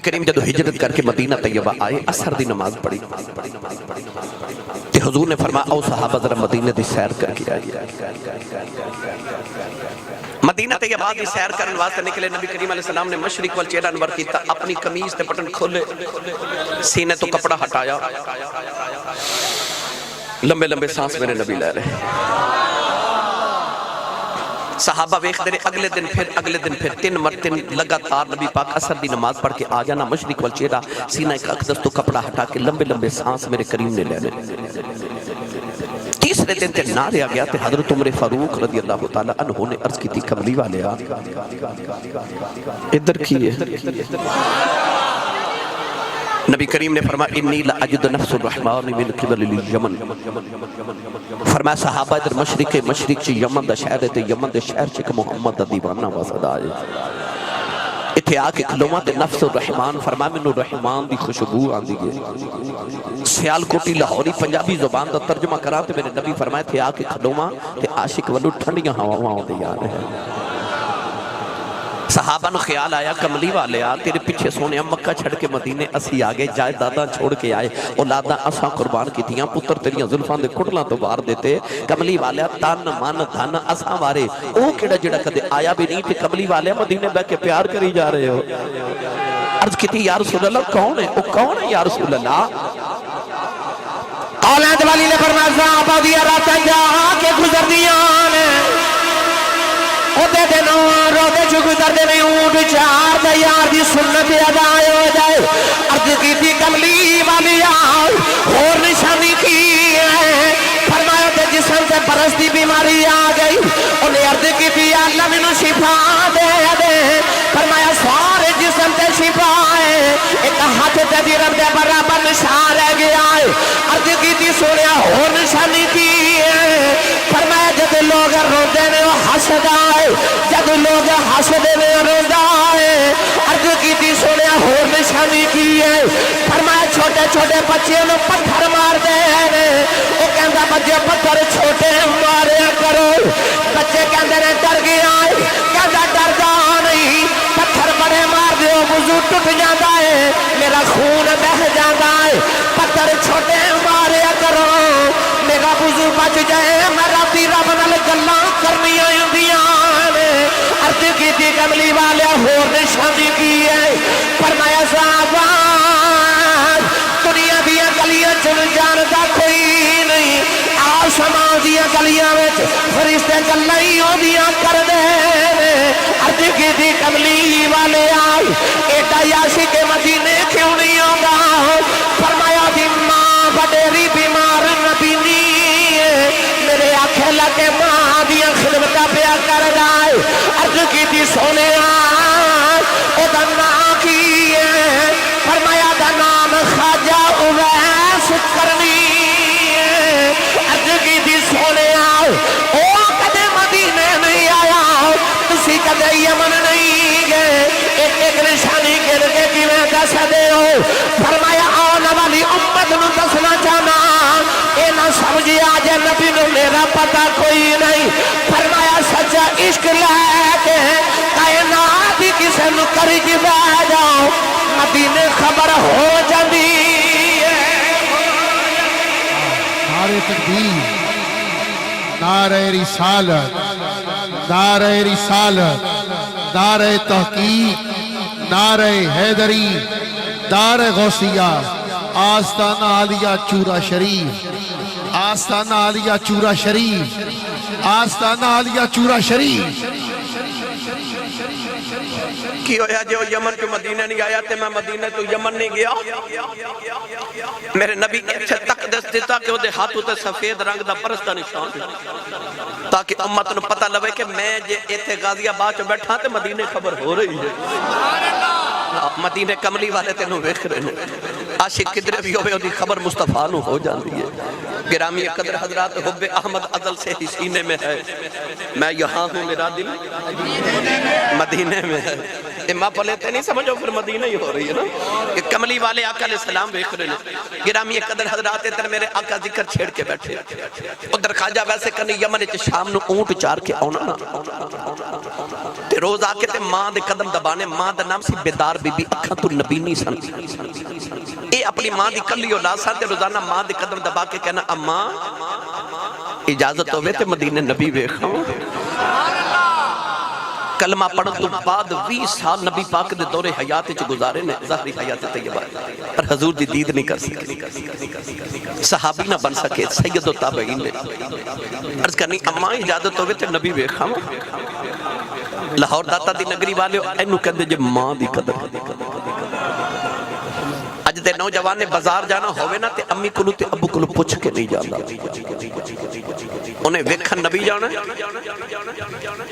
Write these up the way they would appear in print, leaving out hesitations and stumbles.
کریم جدو ہجرت کر کے مدینہ طیبہ آئے اثر دی نماز پڑھی کہ حضور نے فرمایا او صحابہ ذرا مدینہ دی سیر کر کے آئے. مدینہ طیبہ دی سیر کرن واسطے نکلے. نبی کریم علیہ السلام نے مشرق وال چہرہ انور کیتا, اپنی قمیض تے بٹن کھولے, سینے تو کپڑا ہٹایا, لمبے لمبے سانس میرے نبی لے رہے. صحابہ ویکھ دے اگلے دن پھر 3 لگاتار نبی پاک اثر دی نماز پڑھ کے آ جانا. مشرق وال چہرہ, سینہ ایک اقدس تو کپڑا ہٹا کے لمبے لمبے سانس میرے کریم نے لے رہے. تیسرے دن تے نارے آ گیا تے حضرت عمر فاروق رضی اللہ تعالیٰ عنہ نے عرض کی تھی کملی والے آ ادھر کیے. نبی کریم نے فرمایا انی لأجد نفس الرحمن من قبل الیمن. فرمایا صحابہ ادھر مشرق چی یمن دا شہر تے یمن دے شہر چک محمد دا دیوانہ واسد آئے. اتھے آکے کلمہ تے نفس الرحمن فرمایا منو رحمان دی خوشبو آندی گئے. سیال کوٹی لاہوری پنجابی زبان دا ترجمہ کراتے میرے نبی فرمایا تھے آکے کلمہ تے عاشق ولو ٹھنڈیاں ہواں دے آ رہے ہیں. صحابہ نو خیال آیا کملی والے آ تیرے پیچھے سونے مکہ چھڑ کے مدینے اسی آگے جائے دادا چھوڑ کے آئے اولادہ اساں قربان کی تھیاں پتر تیریاں ظلفان دے کٹلاں تو بار دیتے. کملی والے تن من دھن اساں وارے او کیڑا جڑا کدے آیا بھی نہیں تے کملی والے مدینے بیٹھ کے پیار کری جا رہے ہو. عرض کی تھی یا رسول اللہ کون ہے, او کون ہے یا رسول اللہ؟ اولاد والی نے فرمایا صحابہ دیا راتاں جا کے گزر دیاں نے دے دنوں روزے چو گزر دے میں اونٹ چار دے یار دی سنت ادائے ہو جائے. عرض کی تھی کملی والی آؤ اور نشانی کی ہے. فرمایا تے جسم سے پرستی بیماری آ گئی. انہیں عرض کی تھی اللہ منو شفا دے دے. فرمایا سارے جسم تے شفا ہے, ایک ہاتھ تے دی رب دے برابر نشان رہ گیا ہے. عرض کی تھی سنیا اور نشانی کی ہے. فرمایا جب لوگ روندے نے وہ حسد آئے, جب لوگ حسد نے روندہ آئے. عرض کی تھی سنیا اور نشانی کی ہے. فرمایا چھوٹے چھوٹے بچے نے پتھر مار دے رہے. وہ کہندہ بچے پتھر چھوٹے مارے کرو. بچے کہندے نے ڈر گیا ہے, کہندہ ڈر جا نہیں, پتھر بڑے مار دیو وضو ٹوٹ جاتا ہے, میرا خون بہ جاتا ہے. پتھر چھوٹے مارے کرو میرا وضو بچ جائے, میرا تیرا بنال گلاں کرنی آئیندیاں نے. عرض کی تھی کملی والے ہور نشانی کی ہے. فرمایا صحابہ دنیا دیا گلیاں چن جانتا کوئی نہیں, آسمان دیا گلیاں میں فرشتے گلائیں ہوندیاں کر دے. عرض کی تھی کملی والے آئی ایٹا عاشق مدینے کیوں نہیں ہوگا. فرمایا دی ماں بڑیری بیمار نبینی میرے آنکھیں لگے ماں دیا خدمتہ پیا کر دائے. عرض کی تھی سونے او دا نام کی ہے. فرمایا دا نام خواجہ اویس کرنی. عرض کی تھی سونے او کدے مدینے نہیں آیا, تسی کدے یمن نہیں گئے, ایک نشانی گر کے کیویں دس دے ہو. فرمایا آنے والی امت نو دسنا چاہنا اے نہ سمجھی آج نبی نو میرا پتہ کوئی نہیں. فرمایا سچا عشق لے کے کائنات کسے نو کری کی بہ جاؤ مدینے خبر ہو جاندی ہے. نعرہ تکبیر, نعرہ رسالت, نعرہ رسالت, نعرہ تحقیق, نعرہ حیدری, نعرہ غوثیہ, آستانہ عالیہ چورا شریف, آستانہ عالیہ چورا شریف, آستانہ عالیہ چورا شریف. کی ہویا جو یمن کے مدینہ نہیں آیا تے میں مدینہ تو یمن نہیں گیا. میرے نبی ایسے تقدس دیتا کہ وہ دے ہاتھوں تے سفید رنگ دا پرستہ نشان دے تاکہ امت نے پتہ لوے کہ میں جے ایتھے غازی آباد چ بیٹھا تے مدینے خبر ہو رہی ہے. مدینے کملی والے تے نو ویکھ رہے ہیں. عاشق کدھر بھی ہوئے دی خبر مصطفیٰ نو ہو جاندی ہے. گرامی قدر حضرات حب احمد ازل سے ہی سینے میں ہے, میں یہاں ہوں میرا دل مدینے میں ہے. ماں پلیتے نہیں سمجھو پھر مدینہ ہی ہو رہی ہے نا کہ کملی والے آقا علیہ السلام بیکھ رہے ہیں گرامی قدر حضرات ادھر میرے آقا ذکر چھیڑ کے بیٹھے ادھر خواجہ ویسے کرنی یمن چ شام نو اونٹ چار کے آنا نا تے روز آ کے تے ماں دے قدم دبانے ماں دا نام سی بیدار بی بی اکھاں تو نبی نہیں سن اے اپنی ماں دی کلی اولاد سن تے روزانہ ماں دے قدم دبا کے کہنا اماں اجازت ہوئے تے مدینہ نبی ویکھاں کلمہ پڑھن تو بعد 20 سال نبی پاک دے دور حیات چ گزارے نے ظاہری حیات طیبہ پر حضور دی دید نہیں کر سکے صحابی نہ بن سکے سید و تابعین نے عرض کرنی اماں اجازت ہوئے تے نبی ویکھاں لاہور داتا دی نگری والے اینو کہندے جے ماں دی قدر اج دے نوجوان نے بازار جانا ہوئے نا تے امی کلو تے ابو کلو پوچھ کے نہیں جانا انہیں ویکھن نبی جانا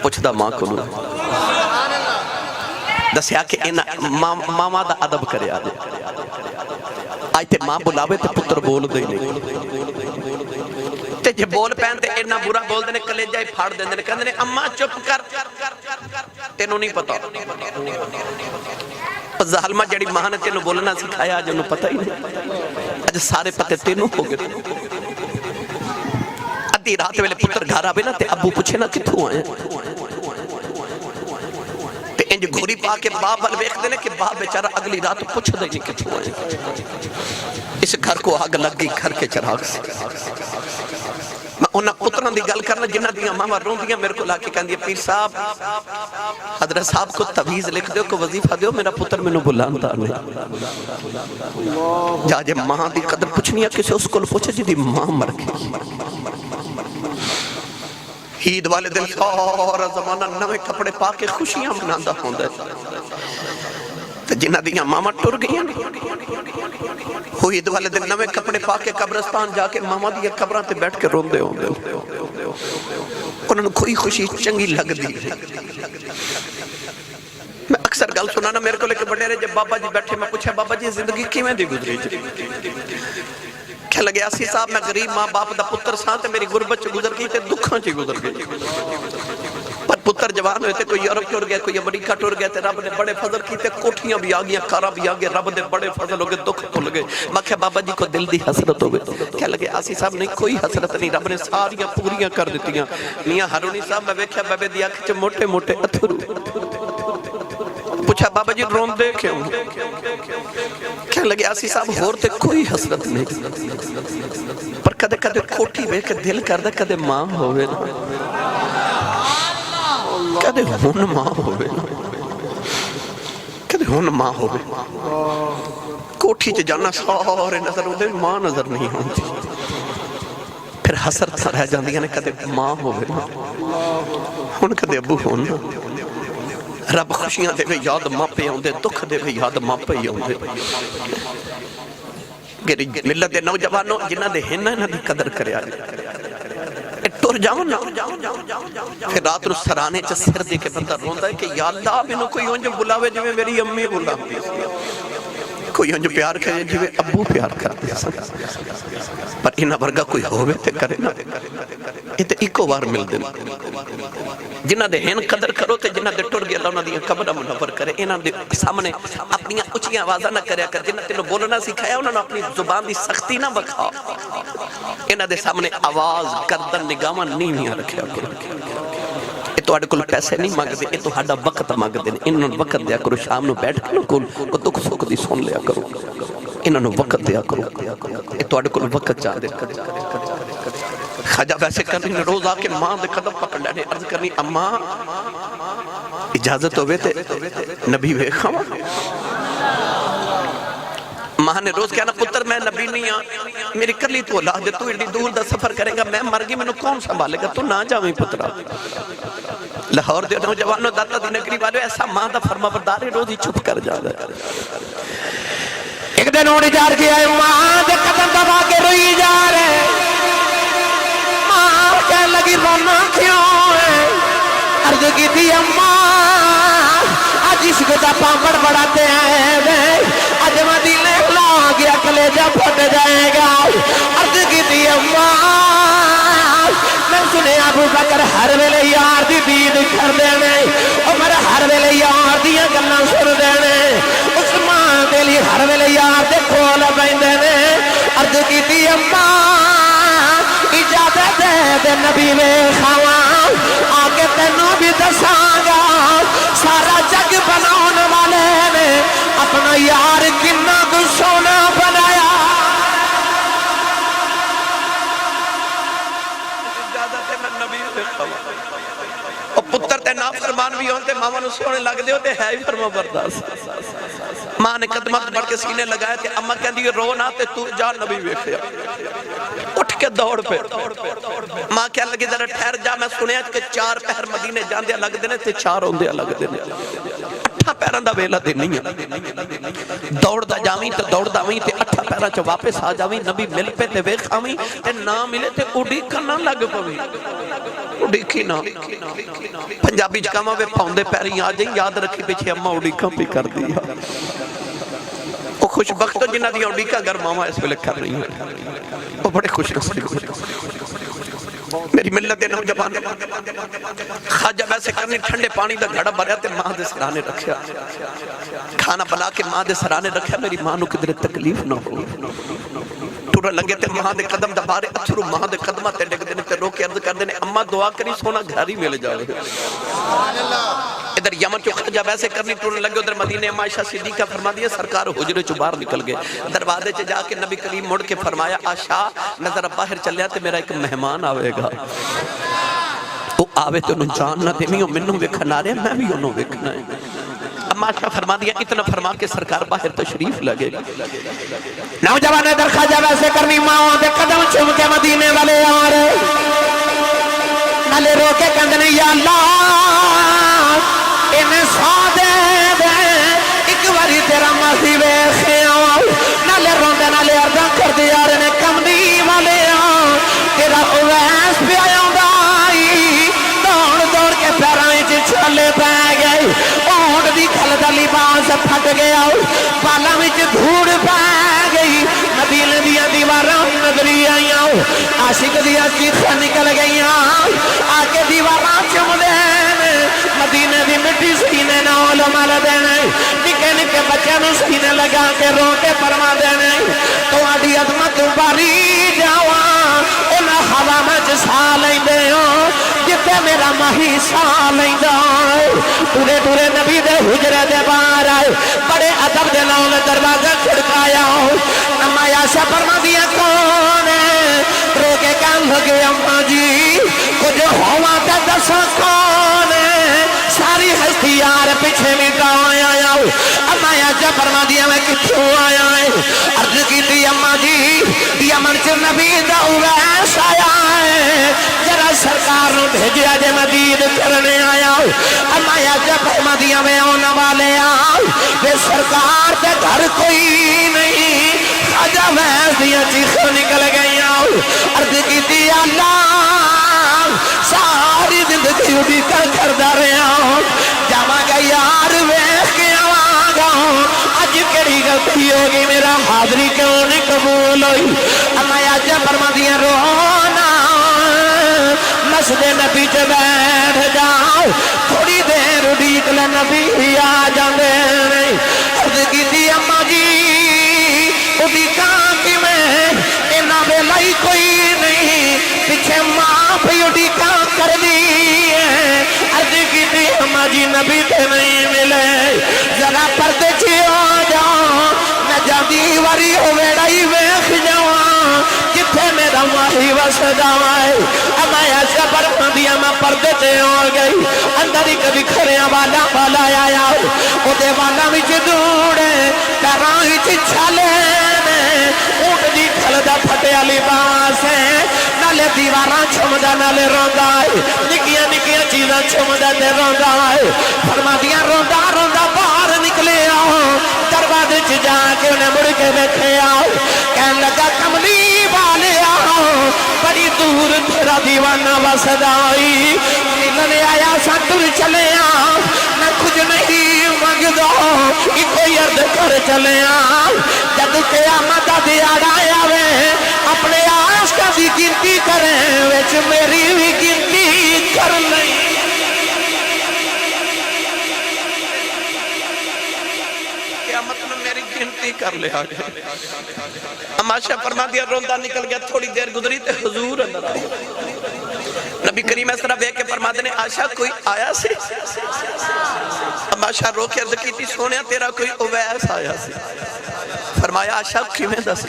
پوچھ دا ماں کلو دسیا کہ ماما دا عدب کرے آجے آج تے ماں بلاوے تے پتر بول دے نہیں تے جے بول پہن تے اینا برا بول دینے کلیجہ ہی پھاڑ دینے کہنے نے اماں چپ کر تینوں نہیں پتا ظالمہ جڑی ماں نے تینوں بولنا سکھایا آج انہوں پتہ ہی نہیں آج سارے پتے تینوں ہو گئے ادھی رات ویلے پتر گھارا بے نا تے ابو پوچھے نا کتھوں آئے تے انج گھوری پا کے باپ بل بیک دینے کہ باپ بیچارہ اگلی رات پوچھ دے نہیں کتھوں آئے اس گھر کو آگ لگ گئی گھر کے چراغ سے میں انہاں پتران دی گل کرنا جنہ دیا ماما رون دیا میرے کو لاکے کہن دیا پیر صاحب حضرت صاحب کو تویز لکھ دیو کو وظیفہ دیو میرا پتر میں نو بلانتا نہیں جا جے ماں دی قدر پوچھنی ہے کسے اس کو پوچھے جی دی ماں مر گئی عید والے دن سارا زمانہ نوے کپڑے پا کے خوشیاں مناندہ ہوندے جنہ دیا ماما ٹر گئی عید والے دن نوے کپڑے پا کے قبرستان جا کے ماما دیا قبران تے بیٹھ کے روندے ہوندے انہوں نے کوئی خوشی چنگی لگ دی میں اکثر گل سنانا میرے کو لے کے بڑے رہے جب بابا جی بیٹھے میں پوچھا بابا جی زندگی کیویں دی گزری جی کہہ لگے آسی صاحب میں غریب ماں باپ دا پتر ساں تے میری غربت چ گزر گئی تے دکھاں چ گزر گئی پر پتر جوان ہوئے تے کوئی یورپ ٹر گیا کوئی امریکہ ٹر گیا تے رب نے بڑے فضل کی تے کوٹھیاں بھی آگیا کارا بھی آگیا رب نے بڑے فضل ہو گئے دکھ تل گئے میں کہا بابا جی کو دل دی حسرت ہو گئے کہہ لگے آسی صاحب نہیں کوئی حسرت نہیں رب نے ساریاں پوریاں کر دیتیاں میاں ہارونی صاحب میں ویکھیا بابے دی آنکھ چ موٹے موٹے اتھرو پوچھا بابا جی رون دے کیوں کہہ لگے آسی صاحب ہور تے کوئی حسرت نہیں پر کدے کدے کوٹھی بے کے دل کر دے کدے ماں ہوئے نا کدے ہون ماں ہوئے نا کدے ہون ماں ہوئے کوٹھی چ جانا سارے نظر ہوندے ماں نظر نہیں ہوندی پھر حسرت رہ جاندیاں نے کدے ماں ہوئے نا ہن کدے ابو ہون رب خوشیاں دے وے یاد ماں پہ ہوندے دکھ دے وے یاد ماں پہ ہی ہوندے ملت دے نوجوانوں جنہ دے ہنہ انہ دی قدر کرے آجے ٹور جاؤں نا پھر رات رو سرانے چا سر دے کے بندہ روندہ ہے کہ یا اللہ میں نو کوئی انجو بلاوے جو میری امی بلاوے کوئی انجو پیار کرے جو ابو پیار کرتے پر انہ برگا کوئی ہوئے تے کرے نا یہ تے ایکو بار مل دے جنہ دے ہن قدر کرو تے جنہ دے ٹر گیا اللہ انہ دیا قبرہ منور کرے انہ دے سامنے اپنی اچھیاں آوازہ نہ کریا کر جنہ تینوں بولنا سکھایا انہوں نے اپنی زبان دی سختی نہ بکھا انہ دے سامنے آواز کردن نگاہ نہیں رکھیا کرو یہ تو آڑے کل پیسے نہیں مانگ دے یہ تو ہاڑا وقت مانگ دے انہوں نے وقت دیا کرو شام نو بیٹھ کے کل کو دکھ سوک دی سن لیا کرو انہوں نے وقت دیا کرو یہ تو آڑے کل وقت چاہ دے خواجہ ویسے کرنی روز آکے ماں دے قدم پکڑ لینے عرض کرنی اماں اجازت ہوئے تے نبی ویکھاں ماں نے روز کہنا پتر میں نبی نہیں ہاں میری کرلی تو اولاد دے تو ایڈی دور دا سفر کریں گا میں مر گئی میں نے کون سنبھالے گا تو نہ جاویں پترا لاہور دے نوجوانوں داتا دی نگری والے ایسا ماں دا فرما بردار ہے روز ہی چھپ کر جا رہا ایک دن اونی جار کے آئے ماں دے قدم دبا کے روئی جا رہے ماں کہہ لگی رونا کیوں ہے عرض کی تھی اماں آج اس کو دپا بڑبڑاتے ہیں آج مدینے لا گیا کلیجہ پھٹ جائے گا عرض کی تھی اماں میں سنے ابو بکر ہر ویلے یار دی دید کر دینے عمر ہر ویلے یار دیاں گلاں سن دینے عثمان دے لیے ہر ویلے یار دے کول بیندے نے عرض کیتی اماں اجازت دے نبی ویکھاواں آگے تینوں بھی دساں گا سارا جگ بناون والے نے اپنا یار کنا کو سونا بنایا اجازت ہے میں نبی ویکھاواں او پتر تے نافرمان بھی ہون تے ماما نو سونے لگ دے تے ہے ہی فرما بردار ماں نے قدمت بڑھ کے سینے لگائے تے اما کہندی رو نہ تے تو جا نبی ویکھیا اٹھ کے دوڑ پہ ماں کہنے لگی ذرا ٹھہر جا میں سنیا کہ 4 پہر مدینے جاندے لگ دینے تے 4 ہوندے لگ دینے 8 پیراں دا ویلا تے نہیں ہے دوڑ دا جاویں تے دوڑ دا ویں تے 8 پیراں چ واپس آ جاویں نبی مل پہ تے ویکھاویں تے نہ ملے تے اڈیکن نہ لگ پویں اڈیکھی نہ پنجابی چ کہاں وے پاؤندے پیریں آ جائیں یاد رکھی پیچھے اما اڈیکاں پہ کر دی وہ خوش بخت جنہ دی اڈیکا گھر ماما اس ویلے کر رہی ہیں وہ بڑے خوش نصیب میری ملت دے نوجوان خواجہ ویسے کرنی ٹھنڈے پانی دا گھڑا بھریا تے ماں دے سرانے رکھیا کھانا بنا کے ماں دے سرانے رکھیا میری ماں نو کدھر تکلیف نہ ہو ٹورا لگے تے ماں دے قدم دا بارے اتھرو ماں دے قدمہ تے ڈگ دینے تے رو کے عرض کر دینے اما دعا کری سونا گھر ہی ملے جاوے ادھر یمن چو خواجہ ویسے کرنی ٹورنے لگے ادھر مدینہ عائشہ صدیقہ فرما دیا سرکار حجرے چو باہر نکل گئے دروازے چ جا کے نبی کریم مڑ کے فرمایا آشا نظر باہر چلیا تے میرا ایک مہمان آوے گا وہ آوے تو انہوں جان نہ دے میں منوں ویکھنا رہے میں بھی انہوں ویکھنا ہے اما آشا فرما دیا اتنا فرما کے سرکار باہر تشریف لگے نوجوان ادھر خواجہ ویسے کرنی ماں دے قدم چوم کے مدینے والے آ رہے نالے رو کے کہندے یا اللہ انہیں سو دے دے ایک باری تیرا ماسی ویکھیا نالے روندے نالے عرضاں کر دی یار نے کملی والے تیرا اویس پہ آوندا دوڑ دوڑ کے پیراں وچ چھالے پے گئے اونٹ دی کھل دا لباس پھٹ گیا بالاں وچ دھوڑ پے گئی مدینے دیاں دیواراں نظری آئیاں عاشق دیاں چیخاں نکل گئیاں آ کے دیواراں چم دے مدینے دی مٹی سینے نال مل دینے نکے نکے بچے نو سینے لگا کے رو کے فرما دینے تہاڈی عظمت باری جاواں انہاں ہوا وچ سا لیندے ہو جتے میرا ماہی سا لیندا پورے پورے نبی دے حجرے دے باہر آئے بڑے ادب دے نال دروازہ کھڑکایا اما عائشہ فرما دیا کون رو کے کہن لگے اما جی کچھ ہوا تے دسو کون ساری ہستی یار پیچھے مٹا آیا اما عائشہ فرما دیا میں کتھوں آیا ہے عرض کی تھی اما جی یمن چ نبی دا اویس آیا ہے جرا سرکار نو بھیجیا جے مدید کرنے آیا اما عائشہ فرما دیا میں آنے والے بے سرکار تے گھر کوئی نہیں خواجہ ویس دیا چیخوں نکل گئی عرض کی تھی اللہ ساری زندگی اڈی کا کردہ رہا جاواں گا یار ویکھ کے آواں گا اج کیڑی غلطی ہوگی میرا حاضری کیوں نہیں قبول ہوئی اما عائشہ فرما دیا رونا مسجد نبی چ بیٹھ جاؤ تھوڑی دیر اڈیک لے نبی آ جاندے عرض کیتی اما جی اڈیکاں کیویں انہاں ویلا ہی کوئی نہیں پیچھے ماں پہ اڈیکاں کر دی عرض کیتی اما جی نبی تے نہیں ملے ذرا پردے چ آ جاؤ میں جاندی واری او ویڑا ہی ویکھ جاواں جتھے میرا ماہی وسدا ہے اما عائشہ فرما دیا میں پردے تے آ گئی اندر ہی کبھی کھڑیاں والا آیا او دے والا وچ دوڑے پیراں وچ چھالے اونٹ دی کھل دا پھٹیا لباس نالے دیواراں چھمدا نالے روندا نکیاں نکیاں چیزاں چھمدا تے روندا فرما دیا روندا روندا باہر نکلے دروازے چ جا کے انہیں مڑ کے بیٹھے کہن لگا کملی والے بڑی دور تیرا دیوانہ وسدائی ملنے آیا سا تر چلے میں کچھ نہیں منگدا کوئی عرض کر چلے جب قیامت دا دیہڑا آوے اپنے عاشقاں دی گنتی کریں وچ میری بھی گنتی کر لئی کی کر لیا اما عائشہ فرما دیا روندہ نکل گیا تھوڑی دیر گزری تے حضور اندر آئے نبی کریم اس طرح بے کے فرما دینے عائشہ کوئی آیا سی اما عائشہ رو کے عرض کی تھی سونیا تیرا کوئی اویس آیا سی فرمایا عائشہ کیویں دس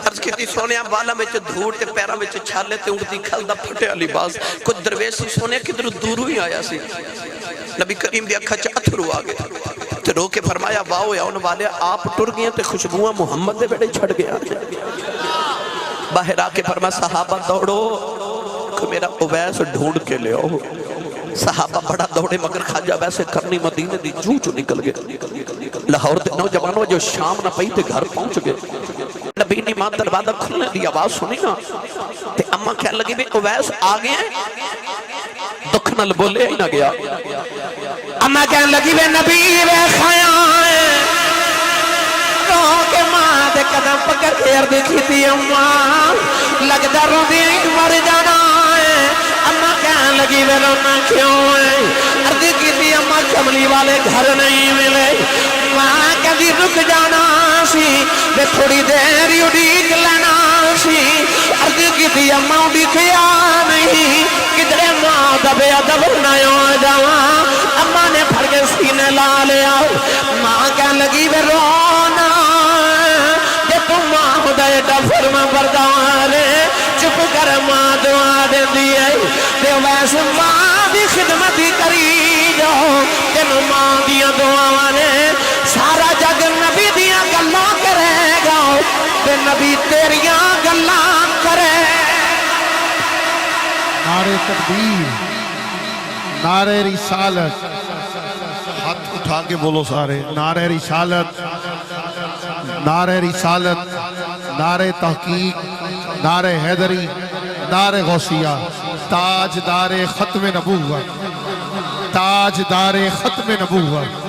عرض کی تھی سونیا بالا میں دھوڑ تے پیرا میں چھالے تے اونٹی کھلدا پھٹیا لباس کچھ درویشی سونیا کدھر دورو ہی آیا سی نبی کریم دی اکھا اتھرو آ گئے تے رو کے فرمایا واؤ یا ان والے آپ ٹر گئے تے خوشبوئیں محمد دے بیڑے چھڑ گیا باہر آ کے فرمایا صحابہ دوڑو کہ میرا اویس ڈھونڈ کے لے آؤ صحابہ بڑا دوڑے مگر خواجہ ویسے کرنی مدینے دی جو نکل گئے لاہور دے نوجوانوں جو شام نہ پئی تے گھر پہنچ گئے نبی نے ماں دروازہ کھلنے دی آواز سنی نا تے اماں کہنے لگی بھی اویس آ گئے ہیں دکھ نل بولے ہی نہ گیا اماں کہنے لگی بھی نبی وے خیاں رو کے ماں دے قدم پکڑ کے عرض کی تھی اماں لگتا رو دی مر جانا اماں کہنے لگی وے رونا کیوں ہے عرض کی تھی اماں کملی والے گھر نہیں ملے ماں کہتی رک جانا سی بے تھوڑی دیر اڈیک لینا سی عرض کی تھی اماں اڈیکیا نہیں کدھرے ماں دبے ادب نہ جاواں اماں نے پھڑ کے سینے لا لیا ماں کہنے لگی وے رونا جے تم ماں خدای دا فرما بردار چپ کر ماں دعا دے دیئے تے ویسے ماں دی خدمت کری جاؤ تین ماں دیا دعا نے سارا جگ نبی دیا گلاں کرے گا تے نبی تیریاں گلاں کرے نعرہ تکبیر نعرہ رسالت ہاتھ اٹھا کے بولو سارے نعرہ رسالت نعرہ رسالت نعرہ تحقیق نعرہ حیدری نعرہ غوثیہ تاجدار ختم نبوت تاجدار ختم نبوت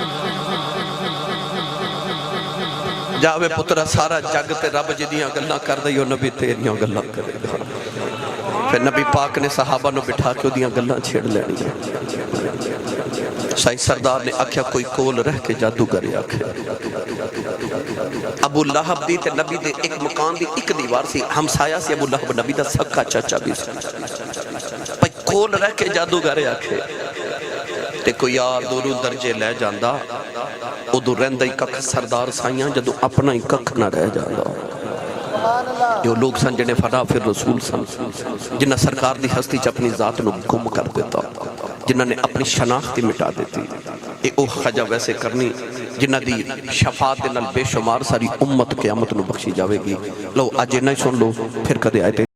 جاوے پترہ سارا جگ تے رب جدیاں گلنا کر دئیو نبی تیریاں گلنا کرے گا پھر نبی پاک نے صحابہ نو بٹھا کے دیاں گلنا چھیڑ لینی سائی سردار نے آکھیا کوئی کول رہ کے جادوگری آکھے ابو لہب دی تے نبی دے ایک مکان دی ایک دیوار سی ہمسایا سی ابو لہب نبی دا سکا چاچا بھی سی پھر کول رہ کے جادوگری آکھے تے کوئی یار دورو درجے لے جاندہ ادو رہندہ ہی ککھ سردار سائیاں جدو اپنا ہی ککھ نہ رہ جاندہ جو لوگ سن جنہیں فنا پھر رسول سن جنہ سرکار دی ہستی چ اپنی ذات نو گم کر دیتا جنہ نے اپنی شناختی مٹا دیتی اے او خجہ ویسے کرنی جنہ دی شفاعت نال بے شمار ساری امت قیامت نو بخشی جاوے گی لو آجے نہ سن لو پھر کدے آئے